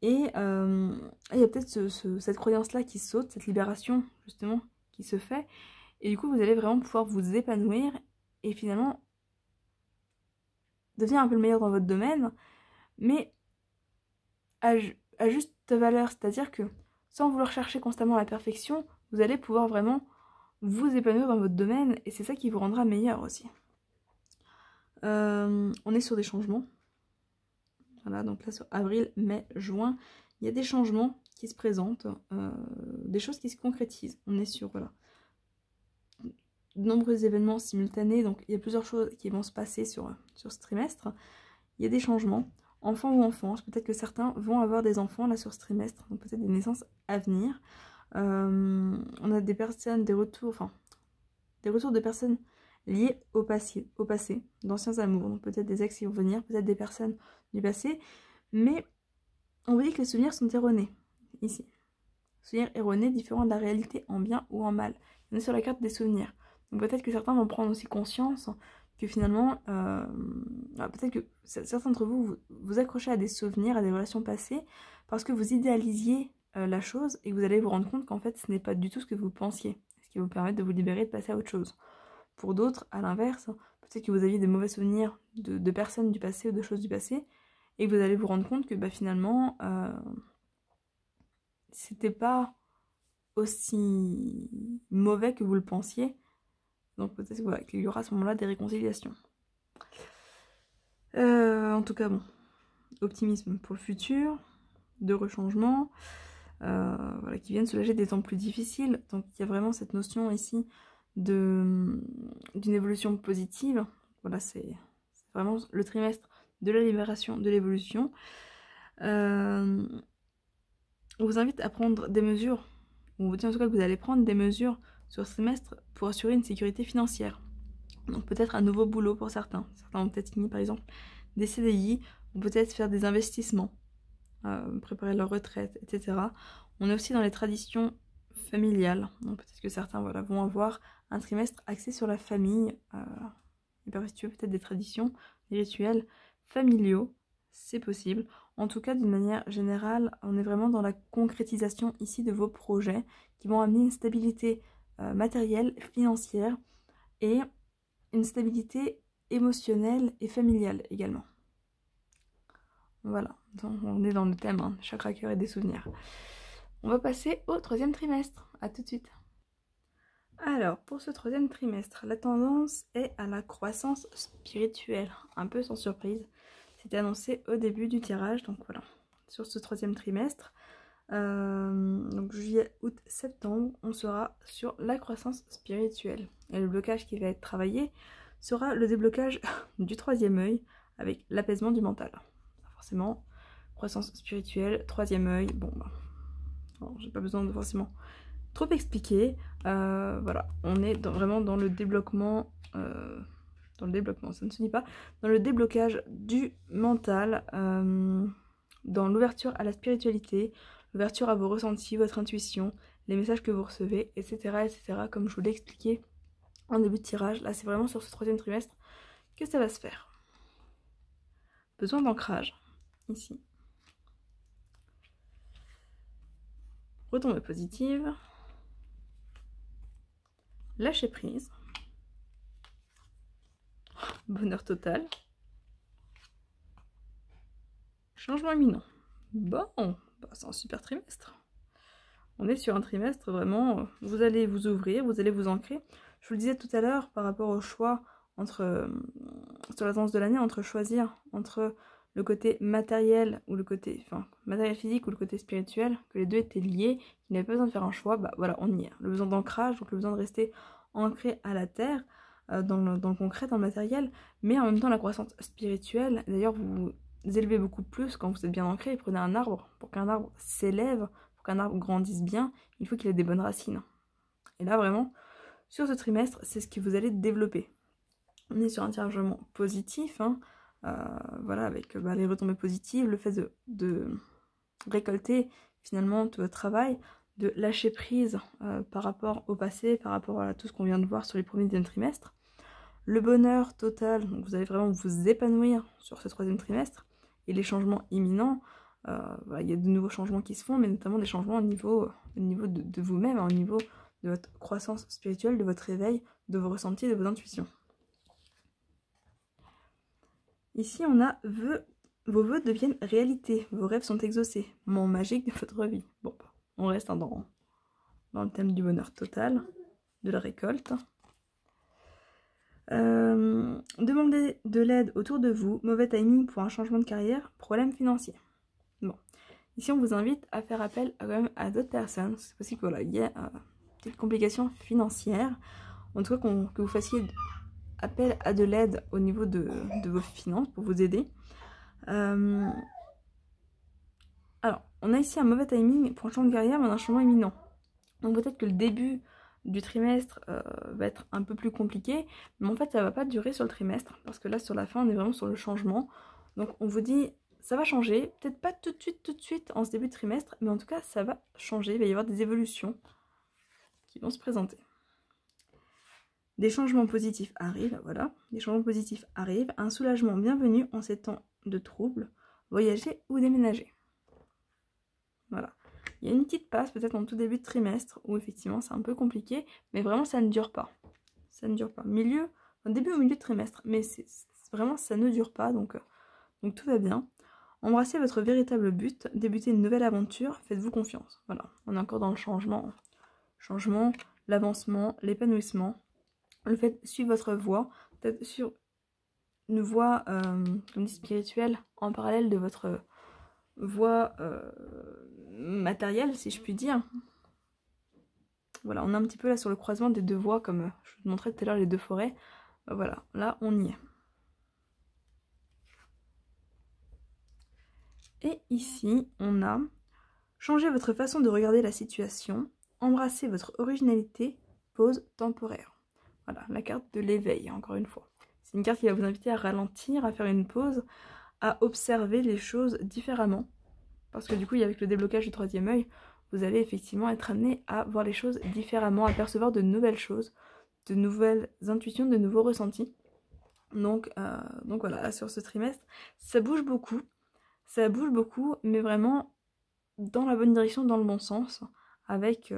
Et il y a peut-être cette croyance-là qui saute, cette libération justement qui se fait. Et du coup, vous allez vraiment pouvoir vous épanouir et finalement devenir un peu le meilleur dans votre domaine, mais à juste valeur. C'est-à-dire que sans vouloir chercher constamment la perfection, vous allez pouvoir vraiment vous épanouir dans votre domaine et c'est ça qui vous rendra meilleur aussi. On est sur des changements. Voilà, donc là sur avril, mai, juin, il y a des changements qui se présentent, des choses qui se concrétisent. On est sur, voilà, de nombreux événements simultanés, donc il y a plusieurs choses qui vont se passer sur ce trimestre. Il y a des changements, enfants ou enfance, peut-être que certains vont avoir des enfants là sur ce trimestre, donc peut-être des naissances à venir. On a des personnes, des retours de personnes liées au passé, d'anciens amours, donc peut-être des ex qui vont venir, peut-être des personnes du passé, mais on vous dit que les souvenirs sont erronés, ici. Souvenirs erronés, différents de la réalité en bien ou en mal. On est sur la carte des souvenirs. Donc peut-être que certains vont prendre aussi conscience que finalement, peut-être que certains d'entre vous vous accrochez à des souvenirs, à des relations passées, parce que vous idéalisiez la chose et que vous allez vous rendre compte qu'en fait ce n'est pas du tout ce que vous pensiez, ce qui va vous permettre de vous libérer, de passer à autre chose. Pour d'autres, à l'inverse, peut-être que vous aviez des mauvais souvenirs de personnes du passé ou de choses du passé, et que vous allez vous rendre compte que finalement, c'était pas aussi mauvais que vous le pensiez. Donc peut-être voilà, qu'il y aura à ce moment-là des réconciliations. En tout cas, bon, optimisme pour le futur, de rechangement, voilà, qui viennent soulager des temps plus difficiles. Donc il y a vraiment cette notion ici d'une évolution positive. Voilà, c'est vraiment le trimestre de la libération, de l'évolution. On vous invite à prendre des mesures, on vous dit en tout cas que vous allez prendre des mesures sur ce semestre pour assurer une sécurité financière. Donc peut-être un nouveau boulot pour certains. Certains ont peut-être signé par exemple des CDI, ou peut-être faire des investissements, préparer leur retraite, etc. On est aussi dans les traditions familial. Donc peut-être que certains voilà, vont avoir un trimestre axé sur la famille, et perpétuer peut-être des traditions, des rituels familiaux, c'est possible. En tout cas, d'une manière générale, on est vraiment dans la concrétisation ici de vos projets qui vont amener une stabilité matérielle, financière et une stabilité émotionnelle et familiale également. Voilà, donc on est dans le thème, hein, chakra cœur et des souvenirs. On va passer au troisième trimestre. À tout de suite. Alors, pour ce troisième trimestre, la tendance est à la croissance spirituelle, un peu sans surprise. C'était annoncé au début du tirage, donc voilà. Sur ce troisième trimestre, donc juillet, août, septembre, on sera sur la croissance spirituelle. Et le blocage qui va être travaillé sera le déblocage du troisième œil avec l'apaisement du mental. Forcément, croissance spirituelle, troisième œil, bon bah, j'ai pas besoin de forcément trop expliquer. Voilà, on est vraiment dans le débloquement, ça ne se dit pas, dans le déblocage du mental, dans l'ouverture à la spiritualité, l'ouverture à vos ressentis, votre intuition, les messages que vous recevez, etc. etc. comme je vous l'ai expliqué en début de tirage. Là, c'est vraiment sur ce troisième trimestre que ça va se faire. Besoin d'ancrage, ici. Retombée positive. Lâcher prise. Bonheur total. Changement imminent. Bon, bah, c'est un super trimestre. On est sur un trimestre vraiment, vous allez vous ouvrir, vous allez vous ancrer. Je vous le disais tout à l'heure par rapport au choix entre, sur la tendance de l'année, entre choisir entre le côté matériel ou le côté, matériel physique ou le côté spirituel, que les deux étaient liés, qu'il n'y avait pas besoin de faire un choix, bah voilà, on y est. Le besoin d'ancrage, donc le besoin de rester ancré à la terre, dans le concret, dans le matériel, mais en même temps la croissance spirituelle. D'ailleurs, vous élevez beaucoup plus quand vous êtes bien ancré. Prenez un arbre, pour qu'un arbre s'élève, pour qu'un arbre grandisse bien, il faut qu'il ait des bonnes racines. Et là, vraiment, sur ce trimestre, c'est ce que vous allez développer. On est sur un tirage vraiment positif, hein. Voilà, avec les retombées positives, le fait de récolter finalement tout votre travail, de lâcher prise par rapport au passé, par rapport à tout ce qu'on vient de voir sur les premiers et deuxième trimestres. Le bonheur total, donc vous allez vraiment vous épanouir sur ce troisième trimestre. Et les changements imminents, il y a de nouveaux changements qui se font, mais notamment des changements au niveau de vous-même, au niveau de votre croissance spirituelle, de votre réveil, de vos ressentis, de vos intuitions. Ici, on a vos vœux deviennent réalité, vos rêves sont exaucés, moment magique de votre vie. Bon, on reste dans le thème du bonheur total, de la récolte. Demandez de l'aide autour de vous, mauvais timing pour un changement de carrière, problème financier. Bon, ici on vous invite à faire appel quand même à d'autres personnes, c'est possible qu'il y ait des complications financières, en tout cas que vous fassiez appel à de l'aide au niveau de vos finances pour vous aider. Alors, on a ici un mauvais timing pour un changement de carrière, mais un changement imminent. Donc peut-être que le début du trimestre va être un peu plus compliqué, mais en fait ça va pas durer sur le trimestre, parce que là sur la fin on est vraiment sur le changement. Donc on vous dit ça va changer, peut-être pas tout de suite en ce début de trimestre, mais en tout cas ça va changer, il va y avoir des évolutions qui vont se présenter. Des changements positifs arrivent, voilà, des changements positifs arrivent, un soulagement bienvenu en ces temps de troubles, voyager ou déménager. Voilà. Il y a une petite passe peut-être en tout début de trimestre où effectivement c'est un peu compliqué, mais vraiment ça ne dure pas. Ça ne dure pas. Début au milieu de trimestre, mais vraiment ça ne dure pas, donc tout va bien. Embrassez votre véritable but, débutez une nouvelle aventure, faites-vous confiance. Voilà, on est encore dans le changement, l'avancement, l'épanouissement. Le fait de suivre votre voie, peut-être sur une voie, comme dit, spirituelle, en parallèle de votre voie matérielle, si je puis dire. Voilà, on est un petit peu là sur le croisement des deux voies, comme je vous montrais tout à l'heure les deux forêts. Voilà, là on y est. Et ici, on a changé votre façon de regarder la situation, embrassez votre originalité, pause temporaire. Voilà, la carte de l'éveil, encore une fois. C'est une carte qui va vous inviter à ralentir, à faire une pause, à observer les choses différemment. Parce que du coup, avec le déblocage du troisième œil, vous allez effectivement être amené à voir les choses différemment, à percevoir de nouvelles choses, de nouvelles intuitions, de nouveaux ressentis. Donc voilà, sur ce trimestre, ça bouge beaucoup, mais vraiment dans la bonne direction, dans le bon sens, avec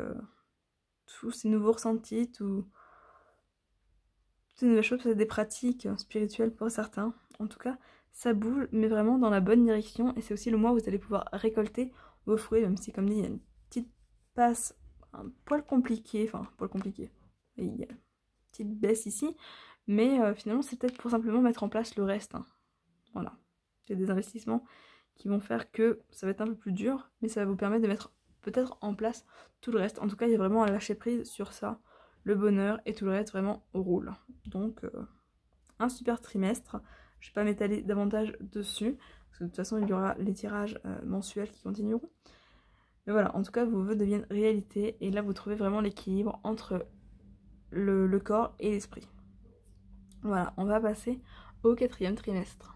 tous ces nouveaux ressentis, toutes ces nouvelles choses, peut-être des pratiques spirituelles pour certains. En tout cas, ça bouge, mais vraiment dans la bonne direction, et c'est aussi le mois où vous allez pouvoir récolter vos fruits, même si, comme dit, il y a une petite passe un poil compliquée, il y a une petite baisse ici, mais finalement, c'est peut-être pour simplement mettre en place le reste. Voilà, c'est des investissements qui vont faire que ça va être un peu plus dur, mais ça va vous permettre de mettre peut-être en place tout le reste. En tout cas, il y a vraiment à lâcher prise sur ça, le bonheur et tout le reste vraiment roule. Donc, un super trimestre. Je ne vais pas m'étaler davantage dessus, parce que de toute façon, il y aura les tirages mensuels qui continueront. Mais voilà, en tout cas, vos vœux deviennent réalité, et là, vous trouvez vraiment l'équilibre entre le corps et l'esprit. Voilà, on va passer au 4e trimestre.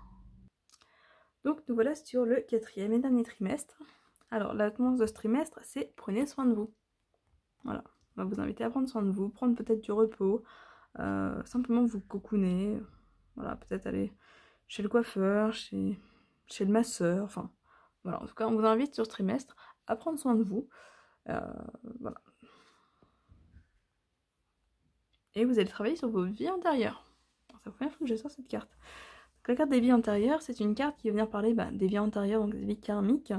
Donc nous voilà sur le 4e et dernier trimestre. Alors la tendance de ce trimestre, c'est prenez soin de vous. Voilà, on va vous inviter à prendre soin de vous, prendre peut-être du repos, simplement vous cocooner, voilà, peut-être aller chez le coiffeur, chez le masseur, enfin voilà, en tout cas on vous invite sur ce trimestre à prendre soin de vous, voilà. Et vous allez travailler sur vos vies antérieures. C'est la première fois que je sors cette carte. Donc, la carte des vies antérieures, c'est une carte qui va venir parler des vies antérieures, donc des vies karmiques.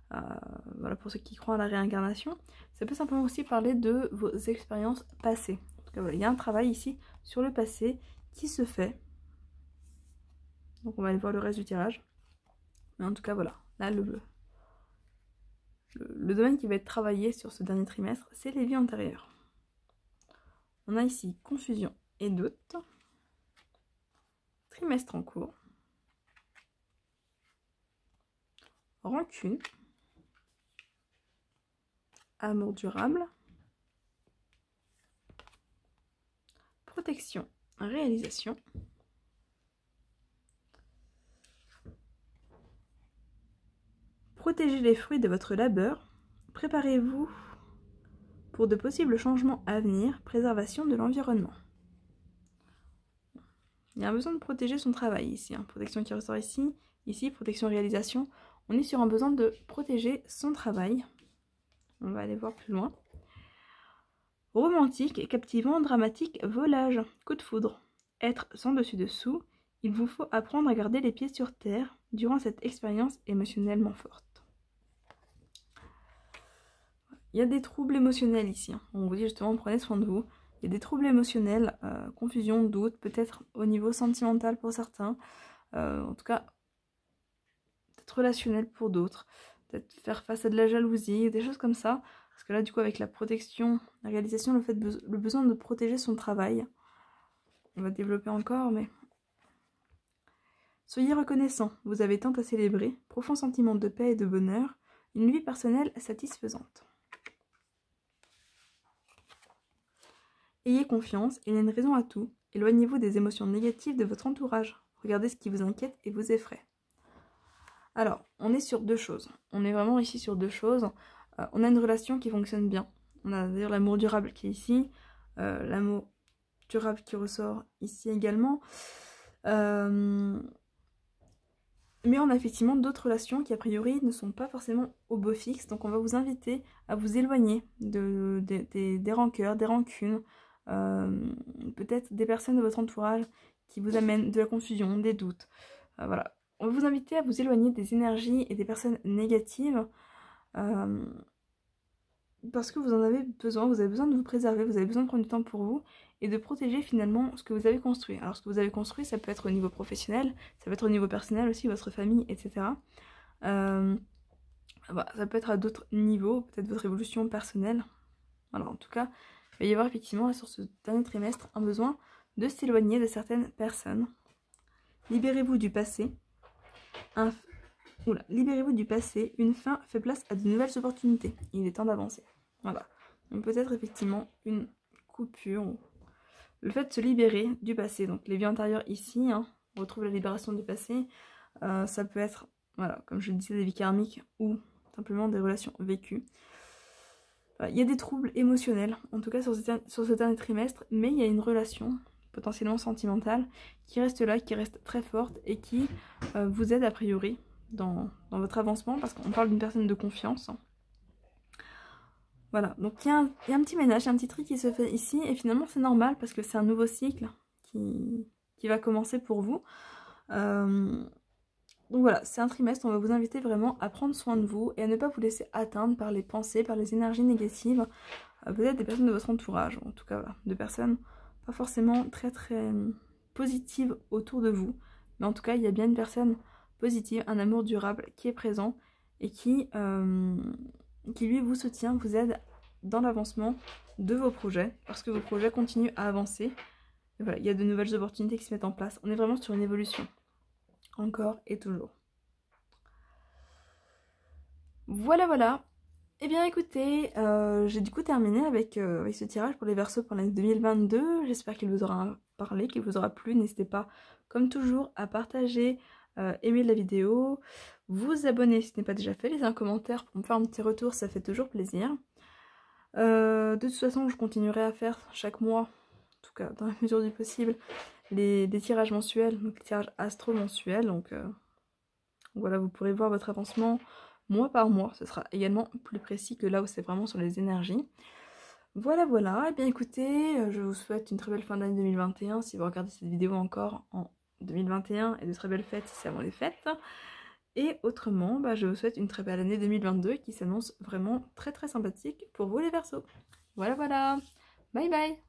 Voilà, pour ceux qui croient à la réincarnation. Ça peut simplement aussi parler de vos expériences passées. En tout cas, voilà, il y a un travail ici sur le passé qui se fait. Donc on va aller voir le reste du tirage. Mais en tout cas, voilà. Là, le domaine qui va être travaillé sur ce dernier trimestre, c'est les vies antérieures. On a ici confusion et doute. Trimestre en cours. Rancune. Amour durable. Protection, réalisation. Protégez les fruits de votre labeur. Préparez-vous pour de possibles changements à venir. Préservation de l'environnement. Il y a un besoin de protéger son travail ici. Protection qui ressort ici. Ici, protection réalisation. On est sur un besoin de protéger son travail. On va aller voir plus loin. Romantique, captivant, dramatique, volage, coup de foudre. Être sans dessus-dessous, il vous faut apprendre à garder les pieds sur terre durant cette expérience émotionnellement forte. Il y a des troubles émotionnels ici. On vous dit justement, prenez soin de vous. Il y a des troubles émotionnels, confusion, doute, peut-être au niveau sentimental pour certains. En tout cas, peut-être relationnel pour d'autres. Peut-être faire face à de la jalousie, des choses comme ça. Parce que là, du coup, avec la protection, la réalisation, le besoin de protéger son travail. On va développer encore, mais... Soyez reconnaissant, vous avez tant à célébrer. Profond sentiment de paix et de bonheur. Une vie personnelle satisfaisante. Ayez confiance, il y a une raison à tout. Éloignez-vous des émotions négatives de votre entourage. Regardez ce qui vous inquiète et vous effraie. Alors, on est sur deux choses. On est vraiment ici sur deux choses. On a une relation qui fonctionne bien. On a d'ailleurs l'amour durable qui est ici. L'amour durable qui ressort ici également. Mais on a effectivement d'autres relations qui a priori ne sont pas forcément au beau fixe. Donc on va vous inviter à vous éloigner des rancœurs, des rancunes. Peut-être des personnes de votre entourage qui vous amènent de la confusion, des doutes. Voilà. On va vous inviter à vous éloigner des énergies et des personnes négatives parce que vous en avez besoin, vous avez besoin de vous préserver, vous avez besoin de prendre du temps pour vous et de protéger finalement ce que vous avez construit. Alors ce que vous avez construit, ça peut être au niveau professionnel, ça peut être au niveau personnel aussi, votre famille, etc. Voilà, ça peut être à d'autres niveaux, peut-être votre évolution personnelle. Voilà, en tout cas, il va y avoir effectivement là, sur ce dernier trimestre un besoin de s'éloigner de certaines personnes. Libérez-vous du passé. Libérez-vous du passé. Une fin fait place à de nouvelles opportunités. Il est temps d'avancer. Voilà. Donc peut-être effectivement une coupure. Le fait de se libérer du passé. Donc les vies antérieures ici, on retrouve la libération du passé. Ça peut être, voilà, comme je le disais, des vies karmiques ou simplement des relations vécues. Voilà, il y a des troubles émotionnels, en tout cas sur ce dernier trimestre, mais il y a une relation potentiellement sentimentale qui reste là, qui reste très forte et qui vous aide a priori dans votre avancement parce qu'on parle d'une personne de confiance. Voilà, donc il y a un petit ménage, un petit tri qui se fait ici et finalement c'est normal parce que c'est un nouveau cycle qui va commencer pour vous. Donc voilà, c'est un trimestre, on va vous inviter vraiment à prendre soin de vous et à ne pas vous laisser atteindre par les pensées, par les énergies négatives, peut-être des personnes de votre entourage, en tout cas voilà, de personnes pas forcément très positives autour de vous, mais en tout cas il y a bien une personne positive, un amour durable qui est présent et qui lui vous soutient, vous aide dans l'avancement de vos projets, parce que vos projets continuent à avancer. Et voilà, il y a de nouvelles opportunités qui se mettent en place. On est vraiment sur une évolution. Encore et toujours. Voilà. Eh bien écoutez, j'ai du coup terminé avec ce tirage pour les Verseaux pour l'année 2022. J'espère qu'il vous aura parlé, qu'il vous aura plu. N'hésitez pas, comme toujours, à partager, aimer la vidéo, vous abonner si ce n'est pas déjà fait, laisser un commentaire pour me faire un petit retour, ça fait toujours plaisir. De toute façon, je continuerai à faire chaque mois, en tout cas dans la mesure du possible, des tirages mensuels, donc les tirages astro mensuels. Donc voilà, vous pourrez voir votre avancement mois par mois. Ce sera également plus précis que là où c'est vraiment sur les énergies. Voilà. Eh bien écoutez, je vous souhaite une très belle fin d'année 2021 si vous regardez cette vidéo encore en 2021 et de très belles fêtes si c'est avant les fêtes. Et autrement, je vous souhaite une très belle année 2022 qui s'annonce vraiment très sympathique pour vous les Verseaux. Voilà. Bye bye.